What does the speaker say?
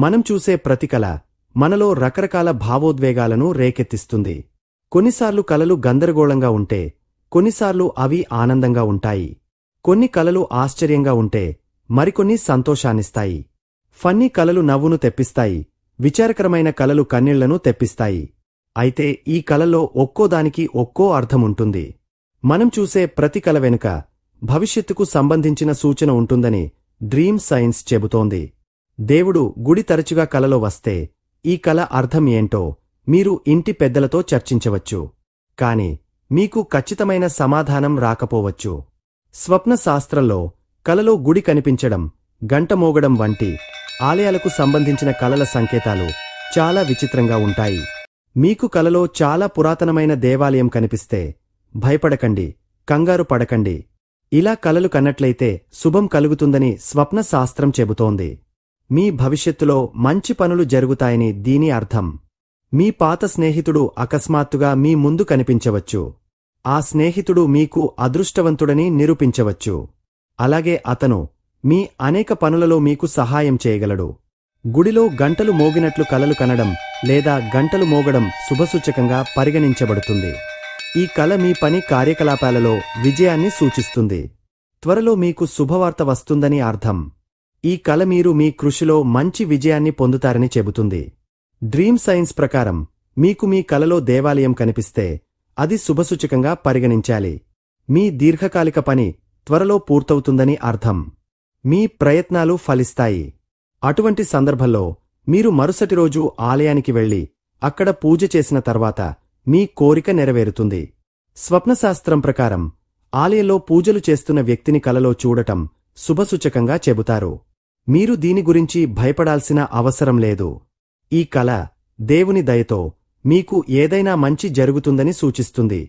మనం చూసే ప్రతి కల మనలో రకరకాల భావోద్వేగాలను రేకెత్తిస్తుంది. కొన్నిసార్లు కలలు గందరగోళంగా ఉంటే, కొన్నిసార్లు అవి ఆనందంగా ఉంటాయి. కొన్ని కలలు ఆశ్చర్యంగా ఉంటే, మరికొన్ని సంతోషాన్నిస్తాయి. ఫన్నీ కలలు నవ్వును తెప్పిస్తాయి, విచారకరమైన కలలు కన్నీళ్లను తెప్పిస్తాయి. అయితే ఈ కలల్లో ఒక్కోదానికి ఒక్కో అర్థముంటుంది. మనం చూసే ప్రతి కల వెనుక భవిష్యత్తుకు సంబంధించిన సూచన ఉంటుందని డ్రీమ్ సైన్స్ చెబుతోంది. దేవుడు గుడి తరచుగా కలలో వస్తే ఈ కల అర్థం ఏంటో మీరు ఇంటి పెద్దలతో చర్చించవచ్చు. కాని మీకు ఖచ్చితమైన సమాధానం రాకపోవచ్చు. స్వప్న శాస్త్రంలో కలలో గుడి కనిపించడం, గంట మోగడం వంటి ఆలయాలకు సంబంధించిన కలల సంకేతాలు చాలా విచిత్రంగా ఉంటాయి. మీకు కలలో చాలా పురాతనమైన దేవాలయం కనిపిస్తే భయపడకండి, కంగారు పడకండి. ఇలా కలలు కన్నట్లయితే శుభం కలుగుతుందని స్వప్న శాస్త్రం చెబుతోంది. మీ భవిష్యత్తులో మంచి పనులు జరుగుతాయని దీని అర్థం. మీ పాత స్నేహితుడు అకస్మాత్తుగా మీ ముందు కనిపించవచ్చు. ఆ స్నేహితుడు మీకు అదృష్టవంతుడని నిరూపించవచ్చు. అలాగే అతను మీ అనేక పనులలో మీకు సహాయం చేయగలడు. గుడిలో గంటలు మోగినట్లు కలలు కనడం లేదా గంటలు మోగడం శుభసూచకంగా పరిగణించబడుతుంది. ఈ కల మీ పని కార్యకలాపాలలో విజయాన్ని సూచిస్తుంది. త్వరలో మీకు శుభవార్త వస్తుందని అర్థం. ఈ కల మీరు మీ కృషిలో మంచి విజయాన్ని పొందుతారని చెబుతుంది. డ్రీమ్ సైన్స్ ప్రకారం మీకు మీ కలలో దేవాలయం కనిపిస్తే అది శుభసూచకంగా పరిగణించాలి. మీ దీర్ఘకాలిక పని త్వరలో పూర్తవుతుందని అర్థం. మీ ప్రయత్నాలు ఫలిస్తాయి. అటువంటి సందర్భంలో మీరు మరుసటి రోజు ఆలయానికి వెళ్లి అక్కడ పూజ చేసిన తర్వాత మీ కోరిక నెరవేరుతుంది. స్వప్నశాస్త్రం ప్రకారం ఆలయంలో పూజలు చేస్తున్న వ్యక్తిని కలలో చూడటం శుభసూచకంగా చెబుతారు. మీరు దీని గురించి భయపడాల్సిన అవసరం లేదు. ఈ కల దేవుని దయతో మీకు ఏదైనా మంచి జరుగుతుందని సూచిస్తుంది.